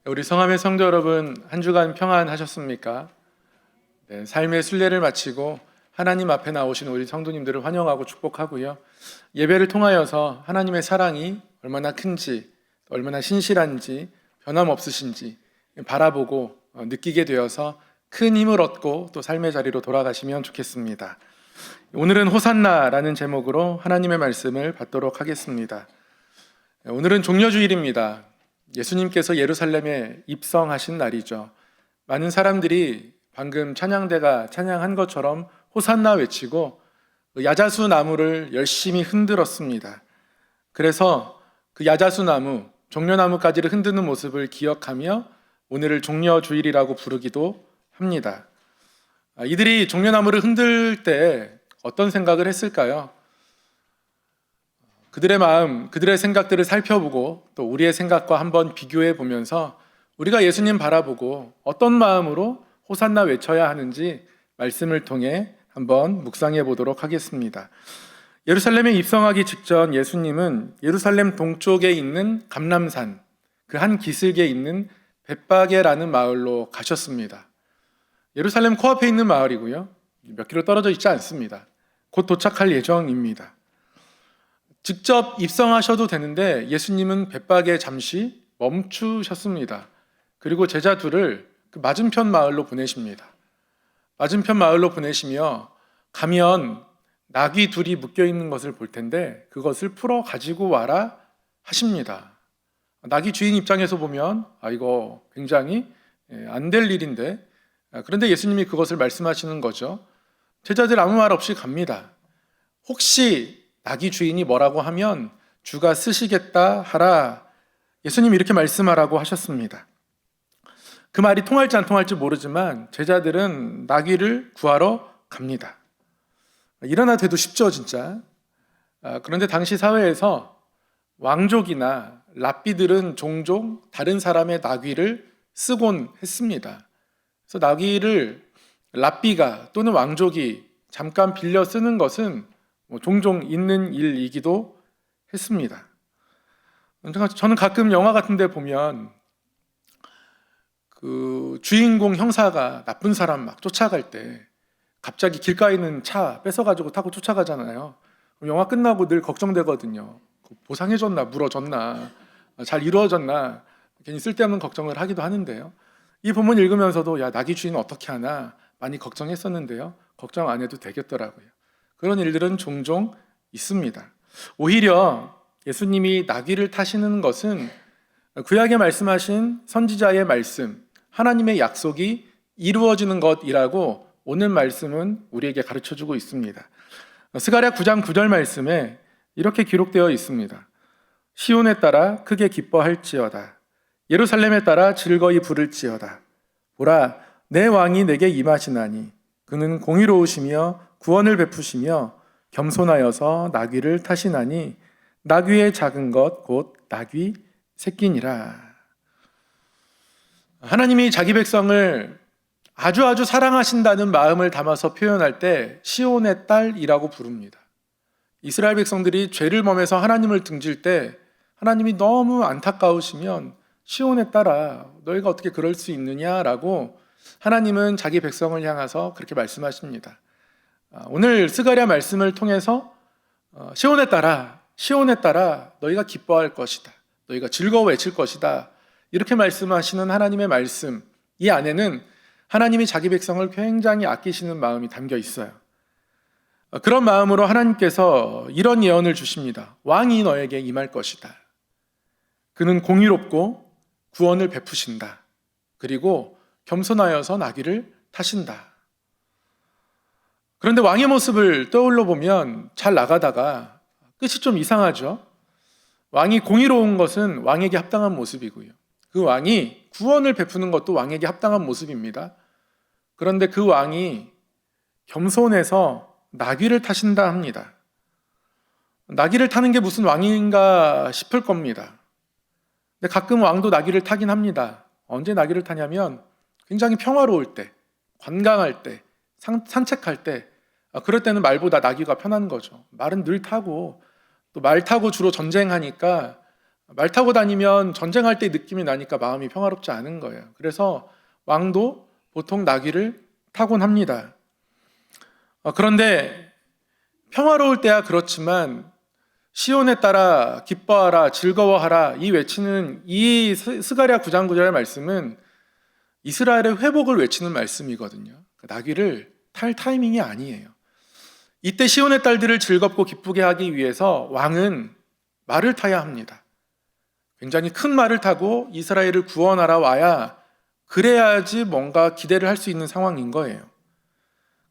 우리 성함의 성도 여러분, 한 주간 평안하셨습니까? 네, 삶의 순례를 마치고 하나님 앞에 나오신 우리 성도님들을 환영하고 축복하고요. 예배를 통하여서 하나님의 사랑이 얼마나 큰지, 얼마나 신실한지, 변함없으신지 바라보고 느끼게 되어서 큰 힘을 얻고 또 삶의 자리로 돌아가시면 좋겠습니다. 오늘은 호산나라는 제목으로 하나님의 말씀을 받도록 하겠습니다. 오늘은 종려주일입니다. 예수님께서 예루살렘에 입성하신 날이죠. 많은 사람들이 방금 찬양대가 찬양한 것처럼 호산나 외치고 야자수 나무를 열심히 흔들었습니다. 그래서 그 야자수 나무, 종려나무까지를 흔드는 모습을 기억하며 오늘을 종려주일이라고 부르기도 합니다. 이들이 종려나무를 흔들 때 어떤 생각을 했을까요? 그들의 마음, 그들의 생각들을 살펴보고 또 우리의 생각과 한번 비교해 보면서 우리가 예수님 바라보고 어떤 마음으로 호산나 외쳐야 하는지 말씀을 통해 한번 묵상해 보도록 하겠습니다. 예루살렘에 입성하기 직전 예수님은 예루살렘 동쪽에 있는 감람산, 그 한 기슭에 있는 벳바게라는 마을로 가셨습니다. 예루살렘 코앞에 있는 마을이고요. 몇 킬로 떨어져 있지 않습니다. 곧 도착할 예정입니다. 직접 입성하셔도 되는데 예수님은 벳바게에 잠시 멈추셨습니다. 그리고 제자 둘을 그 맞은편 마을로 보내십니다. 맞은편 마을로 보내시며 가면 나귀 둘이 묶여 있는 것을 볼 텐데 그것을 풀어 가지고 와라 하십니다. 나귀 주인 입장에서 보면 이거 굉장히 안 될 일인데, 그런데 예수님이 그것을 말씀하시는 거죠. 제자들 아무 말 없이 갑니다. 혹시 나귀 주인이 뭐라고 하면 주가 쓰시겠다 하라. 예수님이 이렇게 말씀하라고 하셨습니다. 그 말이 통할지 안 통할지 모르지만 제자들은 나귀를 구하러 갑니다. 일어나 돼도 쉽죠, 진짜. 그런데 당시 사회에서 왕족이나 랍비들은 종종 다른 사람의 나귀를 쓰곤 했습니다. 그래서 나귀를 랍비가 또는 왕족이 잠깐 빌려 쓰는 것은 종종 있는 일이기도 했습니다. 저는 가끔 영화 같은 데 보면 그 주인공 형사가 나쁜 사람 막 쫓아갈 때 갑자기 길가에 있는 차 뺏어가지고 타고 쫓아가잖아요. 영화 끝나고 늘 걱정되거든요. 보상해줬나, 물어줬나, 잘 이루어졌나, 괜히 쓸데없는 걱정을 하기도 하는데요. 이 본문 읽으면서도 나귀 주인은 어떻게 하나 많이 걱정했었는데요. 걱정 안 해도 되겠더라고요. 그런 일들은 종종 있습니다. 오히려 예수님이 나귀를 타시는 것은 구약에 말씀하신 선지자의 말씀, 하나님의 약속이 이루어지는 것이라고 오늘 말씀은 우리에게 가르쳐주고 있습니다. 스가랴 9장 9절 말씀에 이렇게 기록되어 있습니다. 시온에 따라 크게 기뻐할지어다. 예루살렘에 따라 즐거이 부를지어다. 보라, 내 왕이 내게 임하시나니 그는 공의로우시며 구원을 베푸시며 겸손하여서 나귀를 타시나니 나귀의 작은 것 곧 나귀 새끼니라. 하나님이 자기 백성을 아주 사랑하신다는 마음을 담아서 표현할 때 시온의 딸이라고 부릅니다. 이스라엘 백성들이 죄를 범해서 하나님을 등질 때 하나님이 너무 안타까우시면 시온의 딸아, 너희가 어떻게 그럴 수 있느냐라고 하나님은 자기 백성을 향해서 그렇게 말씀하십니다. 오늘 스가랴 말씀을 통해서 시온에 따라 너희가 기뻐할 것이다. 너희가 즐거워 외칠 것이다. 이렇게 말씀하시는 하나님의 말씀, 이 안에는 하나님이 자기 백성을 굉장히 아끼시는 마음이 담겨 있어요. 그런 마음으로 하나님께서 이런 예언을 주십니다. 왕이 너에게 임할 것이다. 그는 공의롭고 구원을 베푸신다. 그리고 겸손하여서 나귀를 타신다. 그런데 왕의 모습을 떠올려 보면 잘 나가다가 끝이 좀 이상하죠. 왕이 공의로운 것은 왕에게 합당한 모습이고요. 그 왕이 구원을 베푸는 것도 왕에게 합당한 모습입니다. 그런데 그 왕이 겸손해서 나귀를 타신다 합니다. 나귀를 타는 게 무슨 왕인가 싶을 겁니다. 근데 가끔 왕도 나귀를 타긴 합니다. 언제 나귀를 타냐면 굉장히 평화로울 때, 관광할 때, 산책할 때, 그럴 때는 말보다 나귀가 편한 거죠. 말은 늘 타고, 또 말 타고 주로 전쟁하니까 말 타고 다니면 전쟁할 때 느낌이 나니까 마음이 평화롭지 않은 거예요. 그래서 왕도 보통 나귀를 타곤 합니다. 그런데 평화로울 때야 그렇지만 시온에 따라 기뻐하라 즐거워하라 이 외치는 이 스가랴 9장 9절의 말씀은 이스라엘의 회복을 외치는 말씀이거든요. 나귀를 탈 타이밍이 아니에요. 이때 시온의 딸들을 즐겁고 기쁘게 하기 위해서 왕은 말을 타야 합니다. 굉장히 큰 말을 타고 이스라엘을 구원하러 와야 그래야지 뭔가 기대를 할 수 있는 상황인 거예요.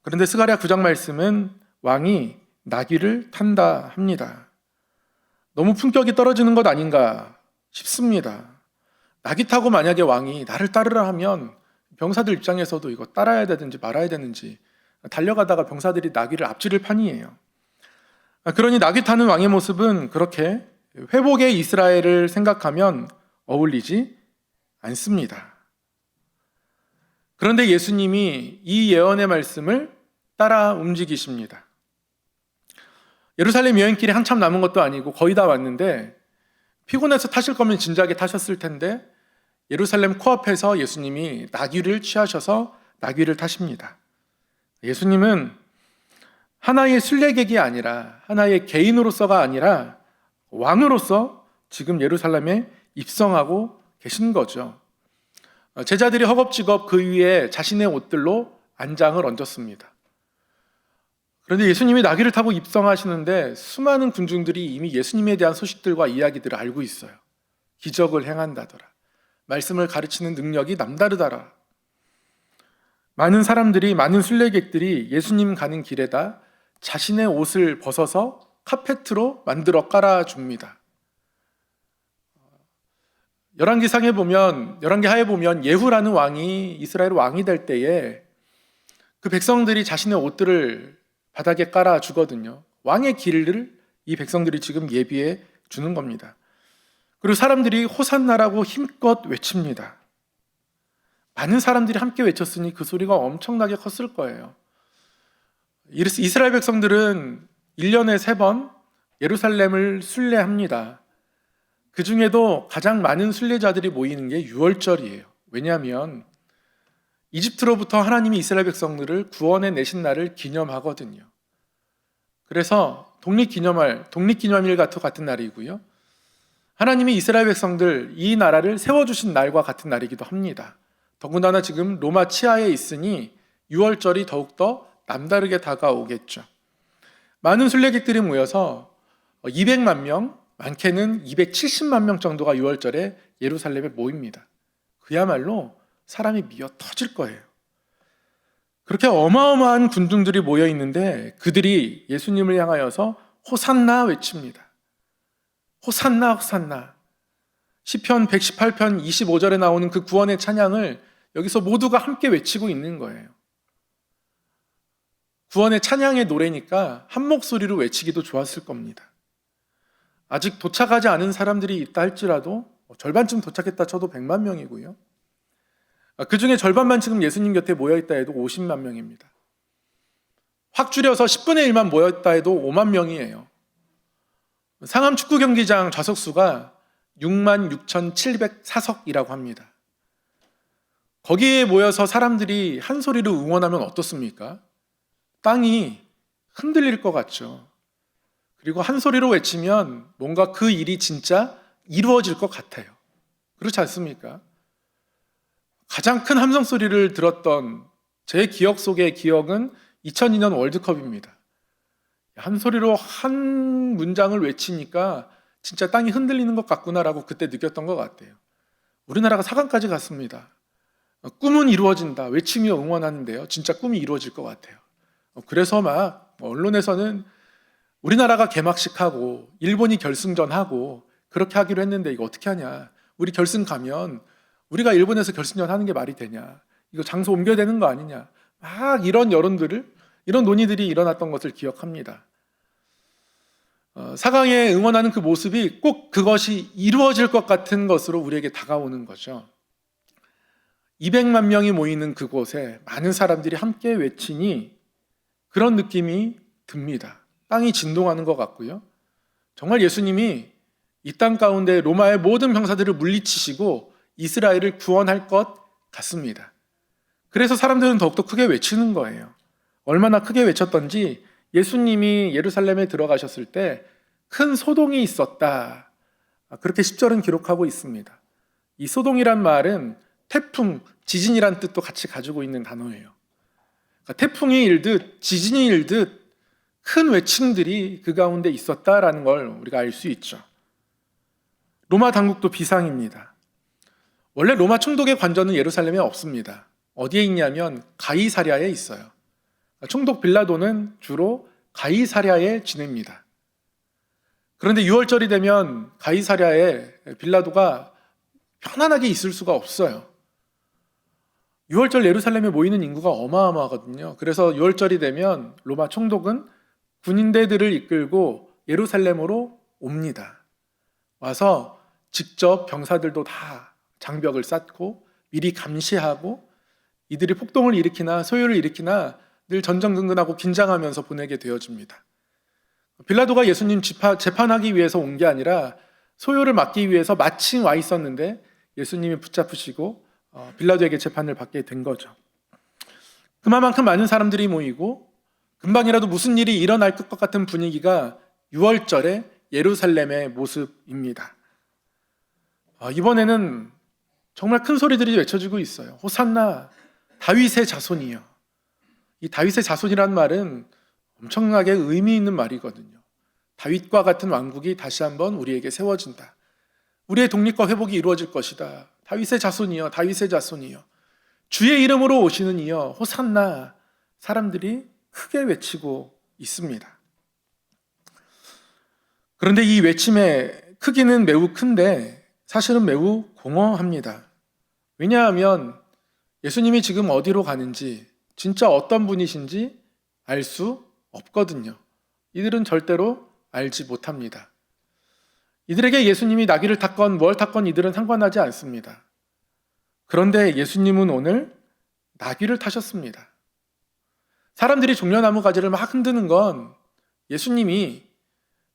그런데 스가랴 9장 말씀은 왕이 나귀를 탄다 합니다. 너무 품격이 떨어지는 것 아닌가 싶습니다. 나귀 타고 만약에 왕이 나를 따르라 하면 병사들 입장에서도 이거 따라야 되든지 말아야 되는지 달려가다가 병사들이 나귀를 앞지를 판이에요. 그러니 나귀 타는 왕의 모습은 그렇게 회복의 이스라엘을 생각하면 어울리지 않습니다. 그런데 예수님이 이 예언의 말씀을 따라 움직이십니다. 예루살렘 여행길이 한참 남은 것도 아니고 거의 다 왔는데 피곤해서 타실 거면 진작에 타셨을 텐데 예루살렘 코앞에서 예수님이 나귀를 취하셔서 나귀를 타십니다. 예수님은 하나의 순례객이 아니라 하나의 개인으로서가 아니라 왕으로서 지금 예루살렘에 입성하고 계신 거죠. 제자들이 허겁지겁 그 위에 자신의 옷들로 안장을 얹었습니다. 그런데 예수님이 나귀를 타고 입성하시는데 수많은 군중들이 이미 예수님에 대한 소식들과 이야기들을 알고 있어요. 기적을 행한다더라. 말씀을 가르치는 능력이 남다르더라. 많은 사람들이, 많은 순례객들이 예수님 가는 길에다 자신의 옷을 벗어서 카페트로 만들어 깔아줍니다. 열왕기상에 보면, 열왕기하에 보면 예후라는 왕이 이스라엘 왕이 될 때에 그 백성들이 자신의 옷들을 바닥에 깔아주거든요. 왕의 길을 이 백성들이 지금 예비해 주는 겁니다. 그리고 사람들이 호산나라고 힘껏 외칩니다. 많은 사람들이 함께 외쳤으니 그 소리가 엄청나게 컸을 거예요. 이스라엘 백성들은 1년에 3번 예루살렘을 순례합니다. 그 중에도 가장 많은 순례자들이 모이는 게 6월절이에요. 왜냐하면 이집트로부터 하나님이 이스라엘 백성들을 구원해 내신 날을 기념하거든요. 그래서 독립기념일 같은 날이고요. 하나님이 이스라엘 백성들 이 나라를 세워주신 날과 같은 날이기도 합니다. 더군다나 지금 로마 치하에 있으니 6월절이 더욱더 남다르게 다가오겠죠. 많은 순례객들이 모여서 200만 명, 많게는 270만 명 정도가 6월절에 예루살렘에 모입니다. 그야말로 사람이 미어 터질 거예요. 그렇게 어마어마한 군중들이 모여 있는데 그들이 예수님을 향하여서 호산나 외칩니다. 호산나 호산나. 시편 118편 25절에 나오는 그 구원의 찬양을 여기서 모두가 함께 외치고 있는 거예요. 구원의 찬양의 노래니까 한 목소리로 외치기도 좋았을 겁니다. 아직 도착하지 않은 사람들이 있다 할지라도 절반쯤 도착했다 쳐도 100만 명이고요. 그 중에 절반만 지금 예수님 곁에 모여있다 해도 50만 명입니다. 확 줄여서 10분의 1만 모였다 해도 5만 명이에요. 상암 축구 경기장 좌석수가 66,704석이라고 합니다. 거기에 모여서 사람들이 한 소리로 응원하면 어떻습니까? 땅이 흔들릴 것 같죠. 그리고 한 소리로 외치면 뭔가 그 일이 진짜 이루어질 것 같아요. 그렇지 않습니까? 가장 큰 함성 소리를 들었던 제 기억 속의 기억은 2002년 월드컵입니다. 한 소리로 한 문장을 외치니까 진짜 땅이 흔들리는 것 같구나라고 그때 느꼈던 것 같아요. 우리나라가 4강까지 갔습니다. 꿈은 이루어진다. 외치며 응원하는데요. 진짜 꿈이 이루어질 것 같아요. 그래서 막 언론에서는 우리나라가 개막식하고 일본이 결승전하고 그렇게 하기로 했는데 이거 어떻게 하냐. 우리 결승 가면 우리가 일본에서 결승전 하는 게 말이 되냐. 이거 장소 옮겨야 되는 거 아니냐. 막 이런 이런 논의들이 일어났던 것을 기억합니다. 4강에 응원하는 그 모습이 꼭 그것이 이루어질 것 같은 것으로 우리에게 다가오는 거죠. 200만 명이 모이는 그곳에 많은 사람들이 함께 외치니 그런 느낌이 듭니다. 땅이 진동하는 것 같고요. 정말 예수님이 이 땅 가운데 로마의 모든 병사들을 물리치시고 이스라엘을 구원할 것 같습니다. 그래서 사람들은 더욱더 크게 외치는 거예요. 얼마나 크게 외쳤던지 예수님이 예루살렘에 들어가셨을 때 큰 소동이 있었다. 그렇게 10절은 기록하고 있습니다. 이 소동이란 말은 태풍, 지진이란 뜻도 같이 가지고 있는 단어예요. 그러니까 태풍이 일듯 지진이 일듯 큰 외침들이 그 가운데 있었다라는 걸 우리가 알 수 있죠. 로마 당국도 비상입니다. 원래 로마 총독의 관저는 예루살렘에 없습니다. 어디에 있냐면 가이사랴에 있어요. 총독 빌라도는 주로 가이사랴에 지냅니다. 그런데 6월절이 되면 가이사랴에 빌라도가 편안하게 있을 수가 없어요. 6월절 예루살렘에 모이는 인구가 어마어마하거든요. 그래서 6월절이 되면 로마 총독은 군인대들을 이끌고 예루살렘으로 옵니다. 와서 직접 병사들도 다 장벽을 쌓고 미리 감시하고 이들이 폭동을 일으키나 소요를 일으키나 늘 전전긍긍하고 긴장하면서 보내게 되어집니다. 빌라도가 예수님 재판하기 위해서 온 게 아니라 소요를 막기 위해서 마침 와 있었는데 예수님이 붙잡히시고 빌라도에게 재판을 받게 된 거죠. 그만큼 많은 사람들이 모이고 금방이라도 무슨 일이 일어날 것 같은 분위기가 6월절의 예루살렘의 모습입니다. 이번에는 정말 큰 소리들이 외쳐지고 있어요. 호산나 다윗의 자손이여. 이 다윗의 자손이란 말은 엄청나게 의미 있는 말이거든요. 다윗과 같은 왕국이 다시 한번 우리에게 세워진다. 우리의 독립과 회복이 이루어질 것이다. 다윗의 자손이여, 다윗의 자손이여. 주의 이름으로 오시는 이여, 호산나. 사람들이 크게 외치고 있습니다. 그런데 이 외침의 크기는 매우 큰데 사실은 매우 공허합니다. 왜냐하면 예수님이 지금 어디로 가는지, 진짜 어떤 분이신지 알 수 없거든요. 이들은 절대로 알지 못합니다. 이들에게 예수님이 나귀를 탔건 뭘 탔건 이들은 상관하지 않습니다. 그런데 예수님은 오늘 나귀를 타셨습니다. 사람들이 종려나무 가지를 막 흔드는 건 예수님이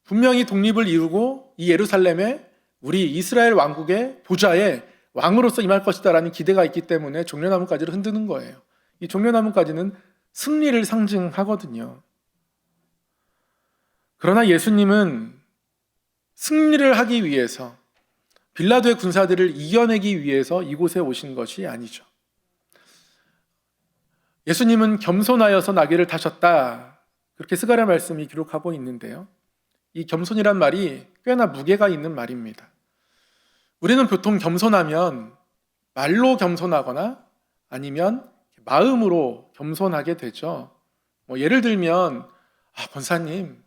분명히 독립을 이루고 이 예루살렘에 우리 이스라엘 왕국의 보좌에 왕으로서 임할 것이다 라는 기대가 있기 때문에 종려나무 가지를 흔드는 거예요. 이 종려나무 가지는 승리를 상징하거든요. 그러나 예수님은 승리를 하기 위해서 빌라도의 군사들을 이겨내기 위해서 이곳에 오신 것이 아니죠. 예수님은 겸손하여서 나귀를 타셨다. 그렇게 스가랴 말씀이 기록하고 있는데요. 이 겸손이란 말이 꽤나 무게가 있는 말입니다. 우리는 보통 겸손하면 말로 겸손하거나 아니면 마음으로 겸손하게 되죠. 예를 들면 권사님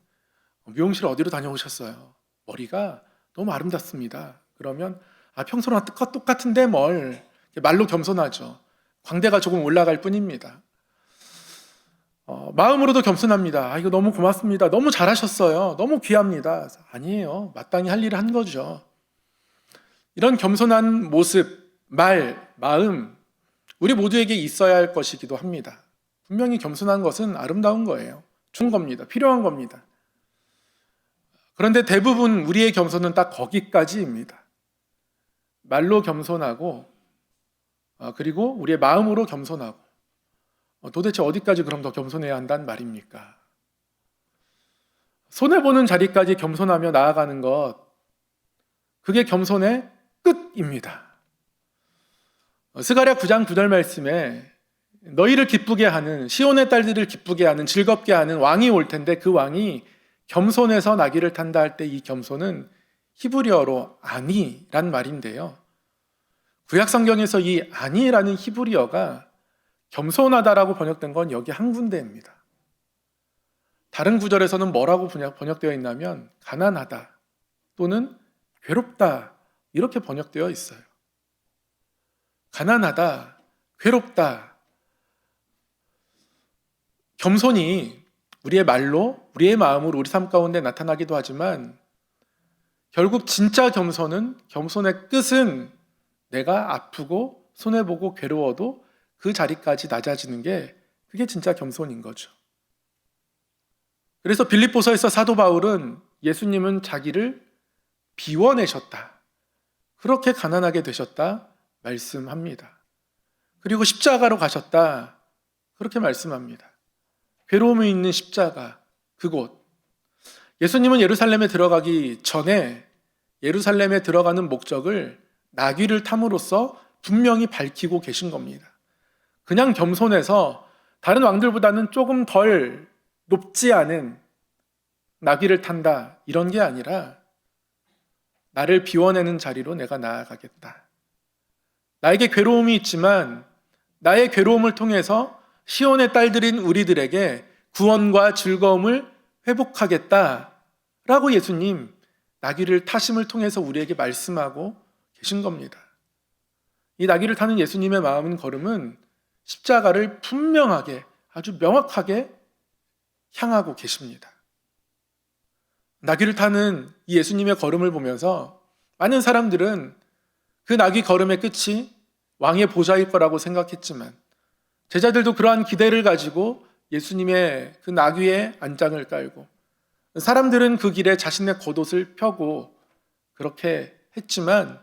미용실 어디로 다녀오셨어요? 머리가 너무 아름답습니다. 그러면 평소랑 똑같은데 뭘 말로 겸손하죠. 광대가 조금 올라갈 뿐입니다. 마음으로도 겸손합니다. 이거 너무 고맙습니다. 너무 잘하셨어요. 너무 귀합니다. 아니에요. 마땅히 할 일을 한 거죠. 이런 겸손한 모습, 말, 마음 우리 모두에게 있어야 할 것이기도 합니다. 분명히 겸손한 것은 아름다운 거예요. 좋은 겁니다. 필요한 겁니다. 그런데 대부분 우리의 겸손은 딱 거기까지입니다. 말로 겸손하고 그리고 우리의 마음으로 겸손하고 도대체 어디까지 그럼 더 겸손해야 한다는 말입니까? 손해보는 자리까지 겸손하며 나아가는 것, 그게 겸손의 끝입니다. 스가랴 9장 9절 말씀에 너희를 기쁘게 하는, 시온의 딸들을 기쁘게 하는, 즐겁게 하는 왕이 올 텐데 그 왕이 겸손해서 나귀를 탄다 할 때 이 겸손은 히브리어로 아니란 말인데요. 구약 성경에서 이 아니라는 히브리어가 겸손하다라고 번역된 건 여기 한 군데입니다. 다른 구절에서는 뭐라고 번역되어 있냐면 가난하다 또는 괴롭다 이렇게 번역되어 있어요. 가난하다, 괴롭다. 겸손이 우리의 말로, 우리의 마음으로 우리 삶 가운데 나타나기도 하지만 결국 진짜 겸손의 끝은 내가 아프고 손해보고 괴로워도 그 자리까지 낮아지는 게 그게 진짜 겸손인 거죠. 그래서 빌립보서에서 사도 바울은 예수님은 자기를 비워내셨다. 그렇게 가난하게 되셨다 말씀합니다. 그리고 십자가로 가셨다. 그렇게 말씀합니다. 괴로움이 있는 십자가, 그곳. 예수님은 예루살렘에 들어가기 전에 예루살렘에 들어가는 목적을 나귀를 탐으로써 분명히 밝히고 계신 겁니다. 그냥 겸손해서 다른 왕들보다는 조금 덜 높지 않은 나귀를 탄다, 이런 게 아니라 나를 비워내는 자리로 내가 나아가겠다. 나에게 괴로움이 있지만 나의 괴로움을 통해서 시온의 딸들인 우리들에게 구원과 즐거움을 회복하겠다라고 예수님 나귀를 타심을 통해서 우리에게 말씀하고 계신 겁니다. 이 나귀를 타는 예수님의 마음은 걸음은 십자가를 분명하게, 아주 명확하게 향하고 계십니다. 나귀를 타는 이 예수님의 걸음을 보면서 많은 사람들은 그 나귀 걸음의 끝이 왕의 보좌일 거라고 생각했지만 제자들도 그러한 기대를 가지고 예수님의 그 나귀의 안장을 깔고 사람들은 그 길에 자신의 겉옷을 펴고 그렇게 했지만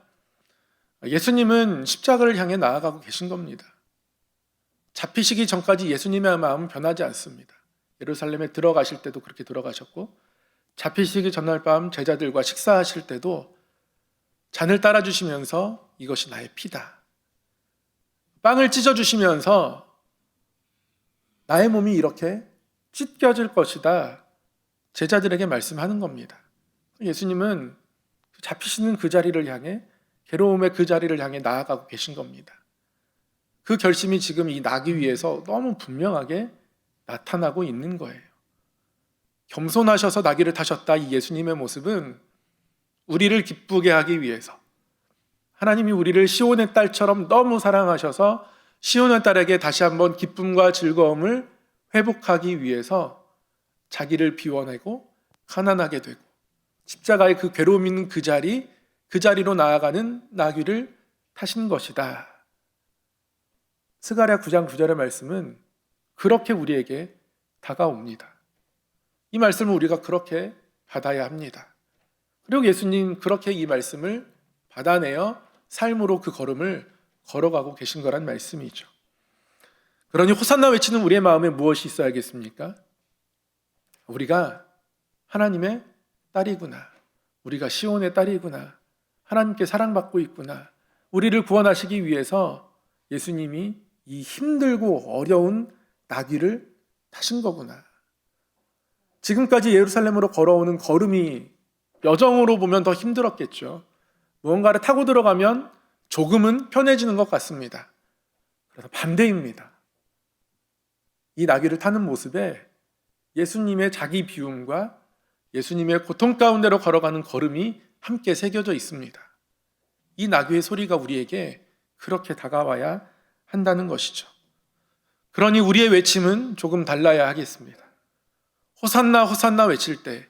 예수님은 십자가를 향해 나아가고 계신 겁니다. 잡히시기 전까지 예수님의 마음은 변하지 않습니다. 예루살렘에 들어가실 때도 그렇게 들어가셨고 잡히시기 전날 밤 제자들과 식사하실 때도 잔을 따라주시면서 이것이 나의 피다. 빵을 찢어주시면서 나의 몸이 이렇게 찢겨질 것이다. 제자들에게 말씀하는 겁니다. 예수님은 잡히시는 그 자리를 향해, 괴로움의 그 자리를 향해 나아가고 계신 겁니다. 그 결심이 지금 이 나귀 위에서 너무 분명하게 나타나고 있는 거예요. 겸손하셔서 나귀를 타셨다, 이 예수님의 모습은 우리를 기쁘게 하기 위해서, 하나님이 우리를 시온의 딸처럼 너무 사랑하셔서 시온의 딸에게 다시 한번 기쁨과 즐거움을 회복하기 위해서 자기를 비워내고 가난하게 되고 십자가의 그 괴로움 있는 그 자리로 나아가는 나귀를 타신 것이다. 스가랴 9장 9절의 말씀은 그렇게 우리에게 다가옵니다. 이 말씀을 우리가 그렇게 받아야 합니다. 그리고 예수님 그렇게 이 말씀을 받아내어 삶으로 그 걸음을 걸어가고 계신 거란 말씀이죠. 그러니 호산나 외치는 우리의 마음에 무엇이 있어야겠습니까? 우리가 하나님의 딸이구나. 우리가 시온의 딸이구나. 하나님께 사랑받고 있구나. 우리를 구원하시기 위해서 예수님이 이 힘들고 어려운 나귀를 타신 거구나. 지금까지 예루살렘으로 걸어오는 걸음이 여정으로 보면 더 힘들었겠죠. 무언가를 타고 들어가면 조금은 편해지는 것 같습니다. 그래서 반대입니다. 이 나귀를 타는 모습에 예수님의 자기 비움과 예수님의 고통 가운데로 걸어가는 걸음이 함께 새겨져 있습니다. 이 나귀의 소리가 우리에게 그렇게 다가와야 한다는 것이죠. 그러니 우리의 외침은 조금 달라야 하겠습니다. 호산나 호산나 외칠 때,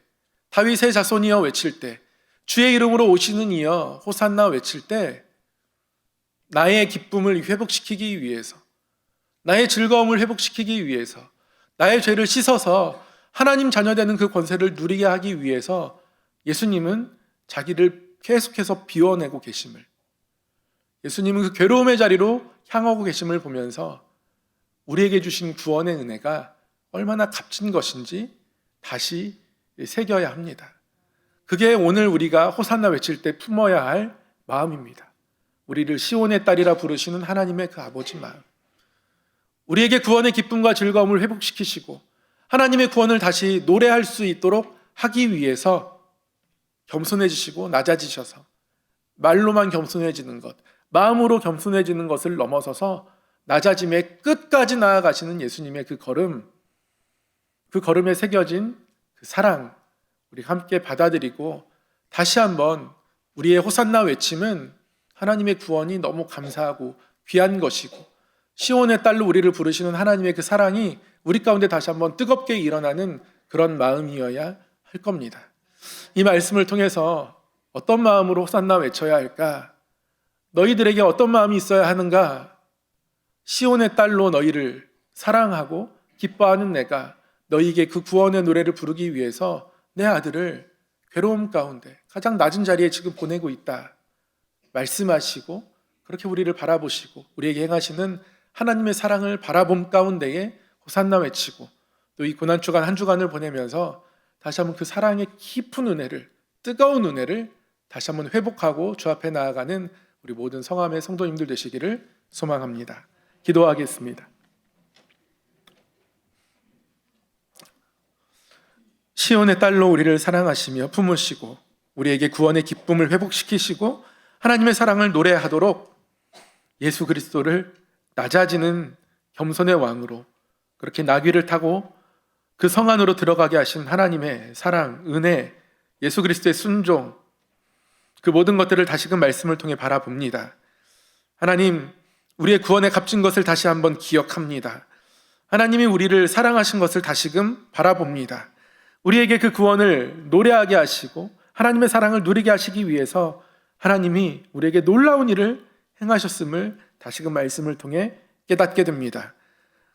다윗의 자손이여 외칠 때, 주의 이름으로 오시는 이여 호산나 외칠 때 나의 기쁨을 회복시키기 위해서, 나의 즐거움을 회복시키기 위해서, 나의 죄를 씻어서 하나님 자녀되는 그 권세를 누리게 하기 위해서 예수님은 자기를 계속해서 비워내고 계심을, 예수님은 그 괴로움의 자리로 향하고 계심을 보면서 우리에게 주신 구원의 은혜가 얼마나 값진 것인지 다시 새겨야 합니다. 그게 오늘 우리가 호산나 외칠 때 품어야 할 마음입니다. 우리를 시온의 딸이라 부르시는 하나님의 그 아버지 마음, 우리에게 구원의 기쁨과 즐거움을 회복시키시고 하나님의 구원을 다시 노래할 수 있도록 하기 위해서 겸손해지시고 낮아지셔서 말로만 겸손해지는 것, 마음으로 겸손해지는 것을 넘어서서 낮아짐의 끝까지 나아가시는 예수님의 그 걸음, 그 걸음에 새겨진 그 사랑, 우리 함께 받아들이고 다시 한번 우리의 호산나 외침은 하나님의 구원이 너무 감사하고 귀한 것이고 시온의 딸로 우리를 부르시는 하나님의 그 사랑이 우리 가운데 다시 한번 뜨겁게 일어나는 그런 마음이어야 할 겁니다. 이 말씀을 통해서 어떤 마음으로 호산나 외쳐야 할까? 너희들에게 어떤 마음이 있어야 하는가? 시온의 딸로 너희를 사랑하고 기뻐하는 내가 너희에게 그 구원의 노래를 부르기 위해서 내 아들을 괴로움 가운데, 가장 낮은 자리에 지금 보내고 있다 말씀하시고, 그렇게 우리를 바라보시고 우리에게 행하시는 하나님의 사랑을 바라봄 가운데에 호산나 외치고, 또 이 고난 주간 한 주간을 보내면서 다시 한번 그 사랑의 깊은 은혜를, 뜨거운 은혜를 다시 한번 회복하고 주 앞에 나아가는 우리 모든 성함의 성도님들 되시기를 소망합니다. 기도하겠습니다. 시온의 딸로 우리를 사랑하시며 품으시고 우리에게 구원의 기쁨을 회복시키시고 하나님의 사랑을 노래하도록 예수 그리스도를 낮아지는 겸손의 왕으로, 그렇게 나귀를 타고 그 성 안으로 들어가게 하신 하나님의 사랑, 은혜, 예수 그리스도의 순종, 그 모든 것들을 다시금 말씀을 통해 바라봅니다. 하나님, 우리의 구원에 값진 것을 다시 한번 기억합니다. 하나님이 우리를 사랑하신 것을 다시금 바라봅니다. 우리에게 그 구원을 노래하게 하시고 하나님의 사랑을 누리게 하시기 위해서 하나님이 우리에게 놀라운 일을 행하셨음을 다시금 말씀을 통해 깨닫게 됩니다.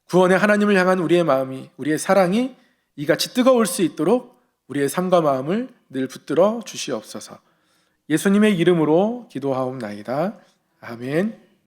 구원의 하나님을 향한 우리의 마음이, 우리의 사랑이 이같이 뜨거울 수 있도록 우리의 삶과 마음을 늘 붙들어 주시옵소서. 예수님의 이름으로 기도하옵나이다. 아멘.